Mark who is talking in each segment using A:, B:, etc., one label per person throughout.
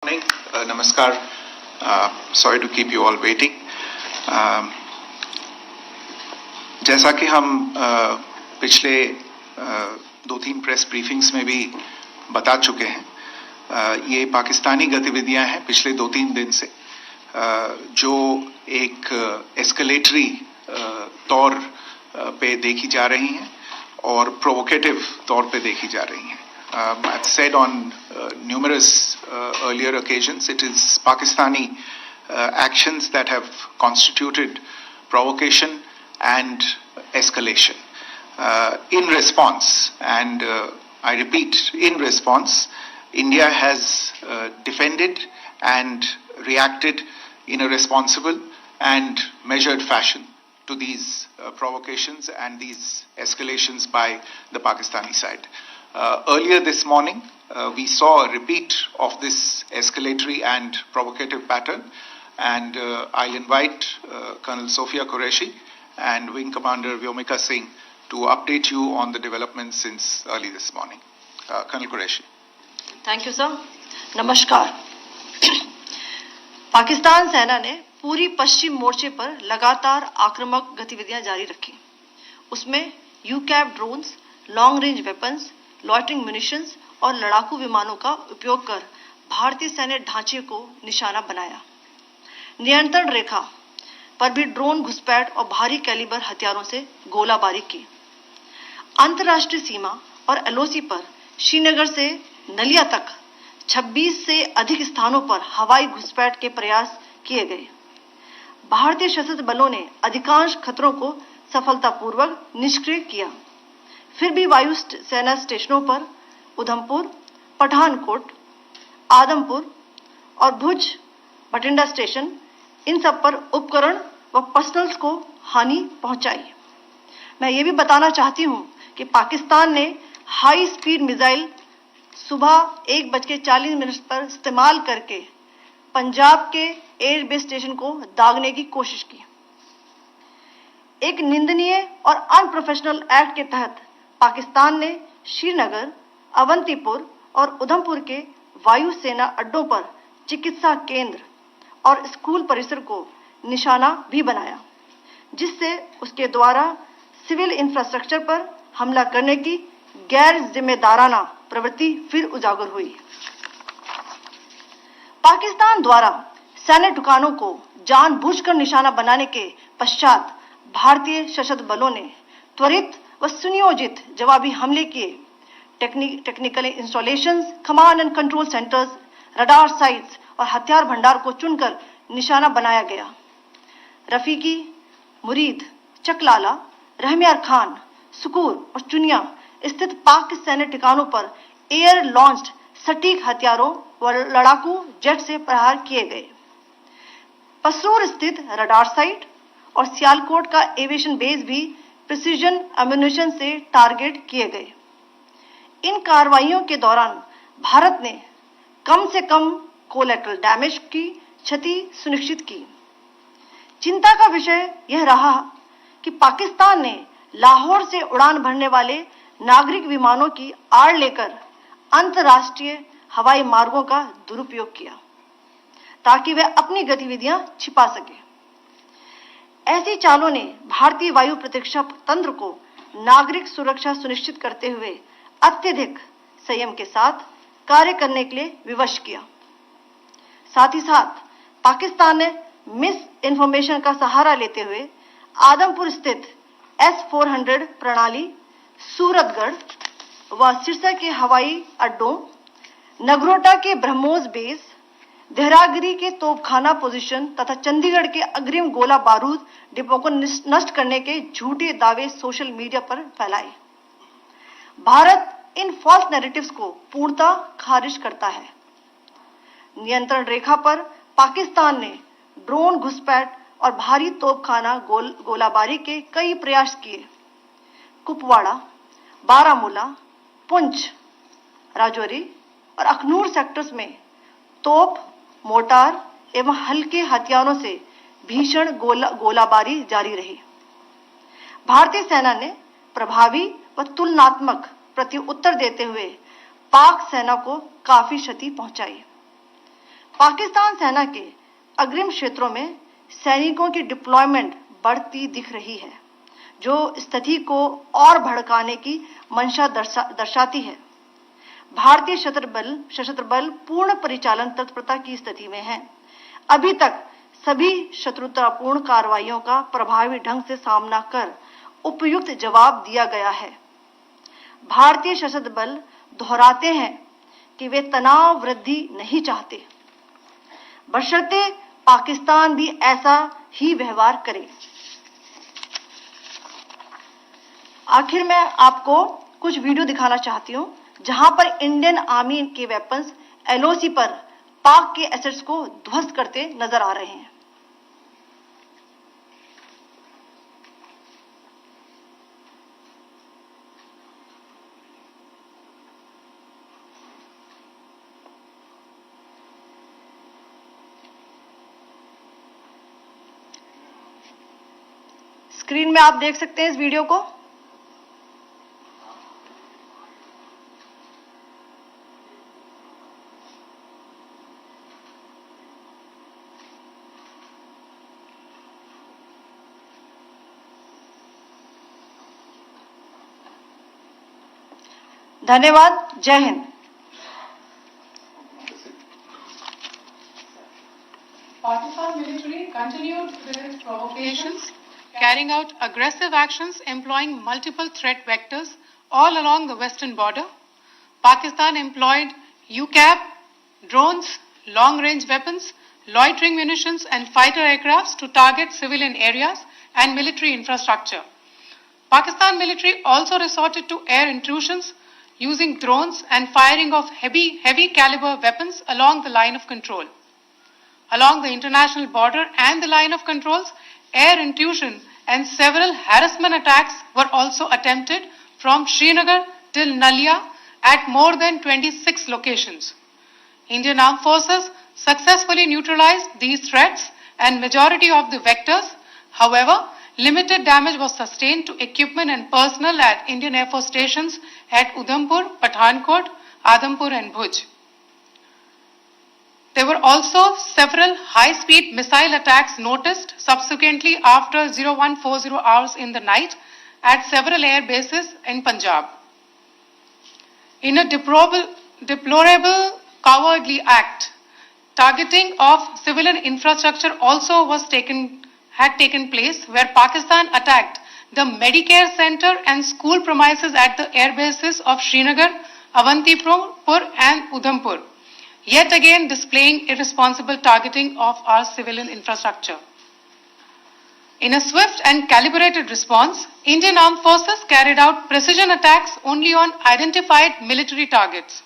A: Morning, Namaskar. Sorry to keep you all waiting. जैसा कि हम पिछले 2-3 प्रेस ब्रीफिंग्स में भी बता चुके हैं, ये पाकिस्तानी गतिविधियां हैं पिछले 2-3 दिन से, जो एक एस्केलेटरी तौर पे देखी जा रही हैं और प्रोवोकेटिव तौर पे देखी जा रही हैं. I've said on numerous earlier occasions, it is Pakistani actions that have constituted provocation and escalation. In response, and I repeat, in response, India has defended and reacted in a responsible and measured fashion to these provocations and these escalations by the Pakistani side. Earlier this morning, we saw a repeat of this escalatory and provocative pattern, and I'll invite Colonel Sophia Qureshi and Wing Commander Vyomika Singh to update you on the developments since early this morning. Colonel Qureshi.
B: Thank you, sir. नमस्कार. पाकिस्तान सेना ने पूरी पश्चिम मोर्चे पर लगातार आक्रामक गतिविधियां जारी रखी. उसमें यूकैप drones, long range weapons, loitering munitions और लड़ाकू विमानों का उपयोग कर भारतीय सैन्य ढांचे को निशाना बनाया. नियंत्रण रेखा पर भी ड्रोन घुसपैठ और भारी कैलिबर हथियारों से गोलाबारी की. अंतर्राष्ट्रीय सीमा और एलओसी पर श्रीनगर से नलिया तक 26 से अधिक स्थानों पर हवाई घुसपैठ के प्रयास किए गए. भारतीय सशस्त्र बलों ने अधिकांश खतरों को सफलतापूर्वक निष्क्रिय किया. फिर भी वायु सेना स्टेशनों पर उधमपुर, पठानकोट, आदमपुर और भुज बठिंडा स्टेशन, इन सब पर उपकरण व पर्सनल्स को हानि पहुंचाई. मैं ये भी बताना चाहती हूं कि पाकिस्तान ने हाई स्पीड मिसाइल सुबह 1:40 पर इस्तेमाल करके पंजाब के एयरबेस स्टेशन को दागने की कोशिश की. एक निंदनीय और अनप्रोफेशनल एक्ट के तहत पाकिस्तान ने श्रीनगर, अवंतीपुर और उधमपुर के वायु सेना अड्डों पर चिकित्सा केंद्र और स्कूल परिसर को निशाना भी बनाया, जिससे उसके द्वारा सिविल इंफ्रास्ट्रक्चर पर हमला करने की गैर जिम्मेदाराना प्रवृत्ति फिर उजागर हुई. पाकिस्तान द्वारा सैन्य ठिकानों को जानबूझकर निशाना बनाने के पश्चात भारतीय सशस्त्र बलों ने त्वरित व सुनियोजित जवाबी हमले किए. Technical installations, command and control centres, radar sites और हथियार भंडार को चुनकर निशाना बनाया गया. रफीकी, मुरीद, चकलाला, रहमियार खान, सुकूर और चुनिया स्थित पाक सैन्य ठिकानों पर एयर लॉन्च्ड सटीक हथियारों व लड़ाकू जेट से प्रहार किए गए. पसरूर स्थित रडार साइट और सियालकोट का एविएशन बेस भी प्रिसीजन एम्यूनिशन से टारगेट किए गए. इन कार्रवाइयों के दौरान भारत ने कम से कम कोलैटरल डैमेज की क्षति सुनिश्चित की. चिंता का विषय यह रहा कि पाकिस्तान ने लाहौर से उड़ान भरने वाले नागरिक विमानों की आड़ लेकर अंतर्राष्ट्रीय हवाई मार्गों का दुरुपयोग किया ताकि वे अपनी गतिविधियां छिपा सके. ऐसी चालों ने भारतीय वायु प्रतिरक्षा तंत्र को नागरिक सुरक्षा सुनिश्चित करते हुए अत्यधिक संयम के साथ कार्य करने के लिए विवश किया. साथ ही साथ पाकिस्तान ने मिस इंफॉर्मेशन का सहारा लेते हुए आदमपुर स्थित S-400 प्रणाली, सूरतगढ़ व सिरसा के हवाई अड्डों, नगरोटा के ब्रह्मोस बेस, देहरागिरी के तोपखाना पोजीशन तथा चंडीगढ़ के अग्रिम गोला बारूद डिपो को नष्ट करने के झूठे दावे सोशल मीडिया पर फैलाए. भारत इन फॉल्स नैरेटिव्स को पूर्णतः खारिज करता है. नियंत्रण रेखा पर पाकिस्तान ने ड्रोन घुसपैठ और भारी तोपखाना गोलाबारी के कई प्रयास किए. कुपवाड़ा, बारामूला, पुंछ, राजौरी और अखनूर सेक्टर्स में तोप, मोर्टार एवं हल्के हथियारों से भीषण गोलाबारी जारी रही. भारतीय सेना ने प्रभावी व तुलनात्मक प्रत्युत्तर देते हुए पाक सेना को काफी क्षति पहुंचाई. पाकिस्तान सेना के अग्रिम क्षेत्रों में सैनिकों की डिप्लॉयमेंट बढ़ती दिख रही है, जो स्थिति को और भड़काने की मंशा दर्शाती है। भारतीय सशस्त्र बल पूर्ण परिचालन तत्परता की स्थिति में है। अभी तक सभी शत्रुतापूर्ण कार्रवाइयों का प्रभावी ढंग से सामना कर उपयुक्त जवाब दिया गया है। भारतीय सशस्त्र बल दोहराते हैं कि वे तनाव वृद्धि नहीं चाहते, बशर्ते पाकिस्तान भी ऐसा ही व्यवहार करे। आखिर मैं आपको कुछ वीडियो दिखाना चाहती हूं, जहां पर इंडियन आर्मी के वेपन्स एलओसी पर पाक के एसेट्स को ध्वस्त करते नजर आ रहे हैं। स्क्रीन में आप देख सकते हैं इस वीडियो को। धन्यवाद। जय Hind.
C: Pakistan military continued with its provocations, carrying out aggressive actions employing multiple threat vectors all along the western border. Pakistan employed UCAP, drones, long-range weapons, loitering munitions and fighter aircrafts to target civilian areas and military infrastructure. Pakistan military also resorted to air intrusions using drones and firing of heavy caliber weapons along the line of control. Along the international border and the line of controls, air intrusion and several harassment attacks were also attempted from Srinagar till Nalia at more than 26 locations. Indian Armed Forces successfully neutralized these threats and majority of the vectors. However, limited damage was sustained to equipment and personnel at Indian Air Force stations at Udhampur, Pathankot, Adampur and Bhuj. There were also several high-speed missile attacks noticed subsequently after 0140 hours in the night at several air bases in Punjab. In a deplorable cowardly act, targeting of civilian infrastructure also had taken place, where Pakistan attacked the Medicare Center and school premises at the air bases of Srinagar, Avantipur and Udhampur, yet again displaying irresponsible targeting of our civilian infrastructure. In a swift and calibrated response, Indian Armed Forces carried out precision attacks only on identified military targets.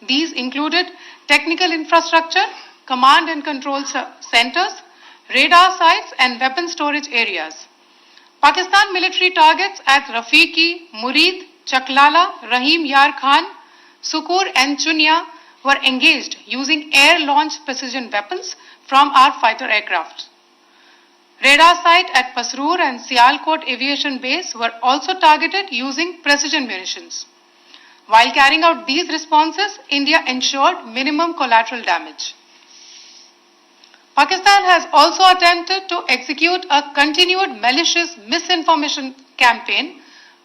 C: These included technical infrastructure, command and control centers, radar sites and weapon storage areas. Pakistan military targets at Rafiqi, Murid, Chaklala, Rahim Yar Khan, Sukur and Chunya were engaged using air-launched precision weapons from our fighter aircraft. Radar site at Pasroor and Sialkot Aviation Base were also targeted using precision munitions. While carrying out these responses, India ensured minimum collateral damage. Pakistan has also attempted to execute a continued malicious misinformation campaign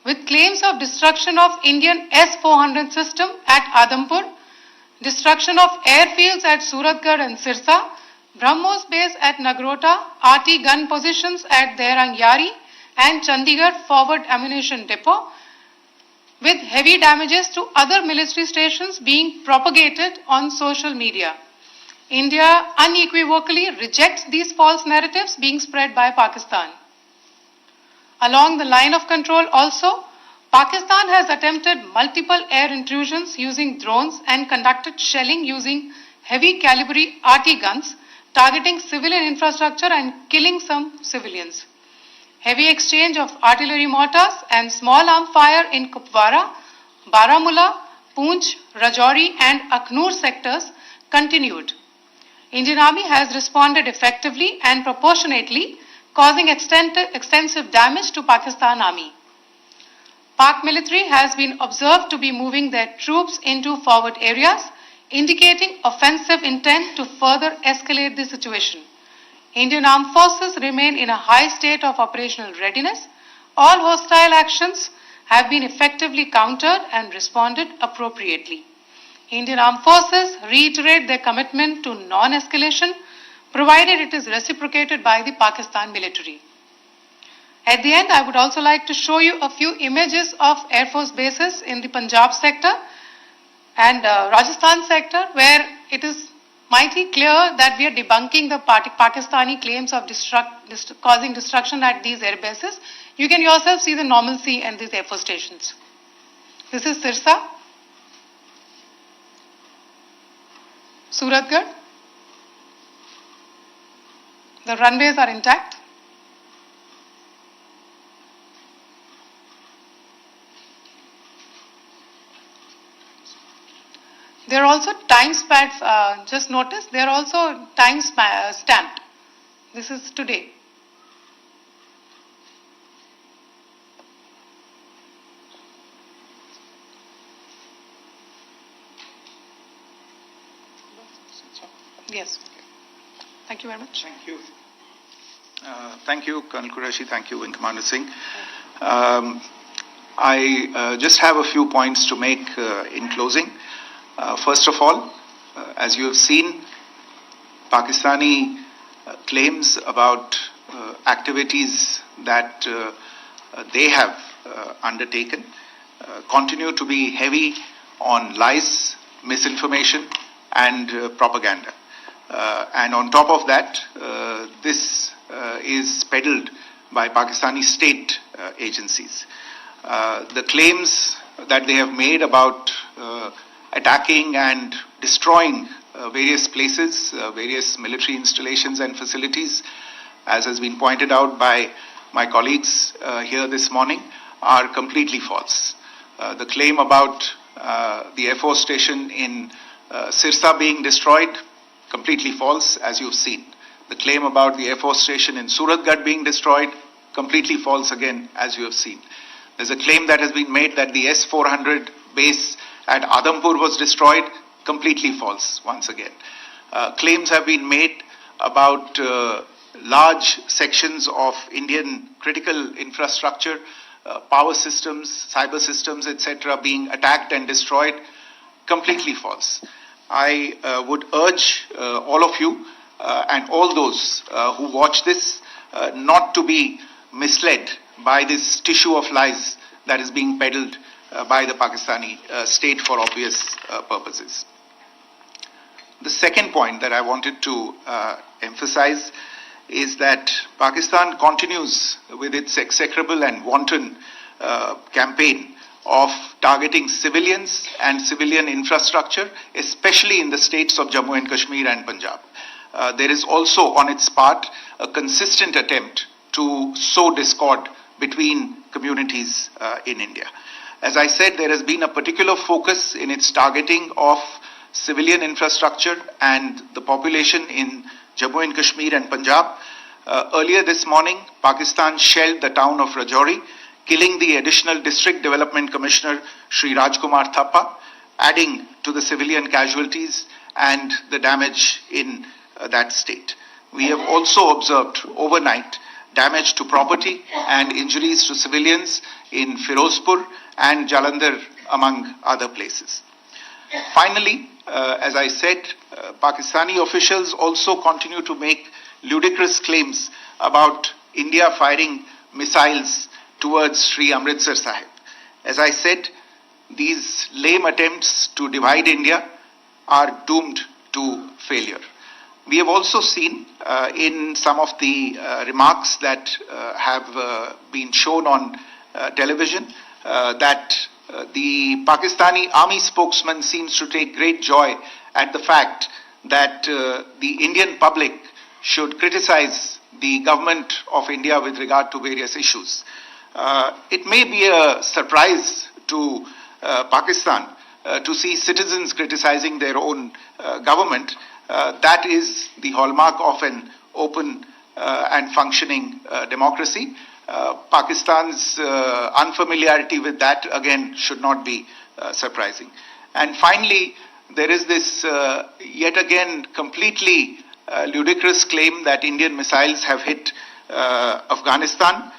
C: with claims of destruction of Indian S-400 system at Adampur, destruction of airfields at Suratgarh and Sirsa, BrahMos base at Nagrota, RT gun positions at Derang Yari and Chandigarh forward ammunition depot, with heavy damages to other military stations being propagated on social media. India unequivocally rejects these false narratives being spread by Pakistan. Along the line of control also, Pakistan has attempted multiple air intrusions using drones and conducted shelling using heavy caliber RT guns, targeting civilian infrastructure and killing some civilians. Heavy exchange of artillery mortars and small arm fire in Kupwara, Baramulla, Poonch, Rajouri and Akhnur sectors continued. Indian Army has responded effectively and proportionately, causing extensive damage to Pakistan Army. Pak military has been observed to be moving their troops into forward areas, indicating offensive intent to further escalate the situation. Indian Armed Forces remain in a high state of operational readiness. All hostile actions have been effectively countered and responded appropriately. Indian Armed Forces reiterate their commitment to non-escalation, provided it is reciprocated by the Pakistan military. At the end, I would also like to show you a few images of Air Force bases in the Punjab sector and Rajasthan sector, where it is mighty clear that we are debunking the Pakistani claims of causing destruction at these air bases. You can yourself see the normalcy in these Air Force stations. This is Sirsa, Suratgarh. The runways are intact. There are also time stamped, just notice, they are also time stamped. This is today. Yes. Thank you very much.
A: Thank you. Thank you, Colonel Qureshi. Thank you, Wing Commander Singh. I just have a few points to make in closing. First of all, as you have seen, Pakistani claims about activities that they have undertaken continue to be heavy on lies, misinformation, and propaganda. And on top of that, this is peddled by Pakistani state agencies. The claims that they have made about attacking and destroying various places, various military installations and facilities, as has been pointed out by my colleagues here this morning, are completely false. The claim about the Air Force station in Sirsa being destroyed, completely false, as you've seen. The claim about the Air Force station in Suratgarh being destroyed, completely false again, as you have seen. There's a claim that has been made that the S-400 base at Adampur was destroyed, completely false once again. Claims have been made about large sections of Indian critical infrastructure, power systems, cyber systems, etc. being attacked and destroyed, completely false. I would urge all of you and all those who watch this not to be misled by this tissue of lies that is being peddled by the Pakistani state for obvious purposes. The second point that I wanted to emphasize is that Pakistan continues with its execrable and wanton campaign of targeting civilians and civilian infrastructure, especially in the states of Jammu and Kashmir and Punjab. There is also on its part a consistent attempt to sow discord between communities in India. As I said, there has been a particular focus in its targeting of civilian infrastructure and the population in Jammu and Kashmir and Punjab. Earlier this morning, Pakistan shelled the town of Rajouri, killing the additional District Development Commissioner, Sri Rajkumar Thappa, adding to the civilian casualties and the damage in that state. We have also observed overnight damage to property and injuries to civilians in Firozpur and Jalandhar, among other places. Finally, as I said, Pakistani officials also continue to make ludicrous claims about India firing missiles towards Sri Amritsar Sahib. As I said, these lame attempts to divide India are doomed to failure. We have also seen in some of the remarks that have been shown on television that the Pakistani army spokesman seems to take great joy at the fact that the Indian public should criticize the government of India with regard to various issues. It may be a surprise to Pakistan to see citizens criticizing their own government. That is the hallmark of an open and functioning democracy. Pakistan's unfamiliarity with that, again, should not be surprising. And finally, there is this yet again completely ludicrous claim that Indian missiles have hit Afghanistan.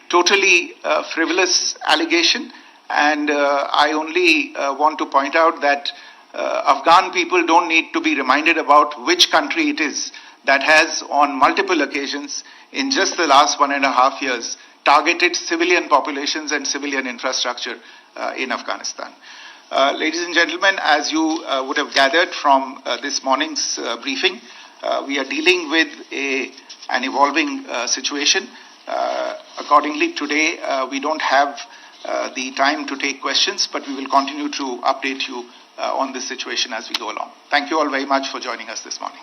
A: Totally frivolous allegation, and I only want to point out that Afghan people don't need to be reminded about which country it is that has on multiple occasions in just the last 1.5 years targeted civilian populations and civilian infrastructure in Afghanistan. Ladies and gentlemen, as you would have gathered from this morning's briefing, we are dealing with an evolving situation. Accordingly, today we don't have the time to take questions, but we will continue to update you on this situation as we go along. Thank you all very much for joining us this morning.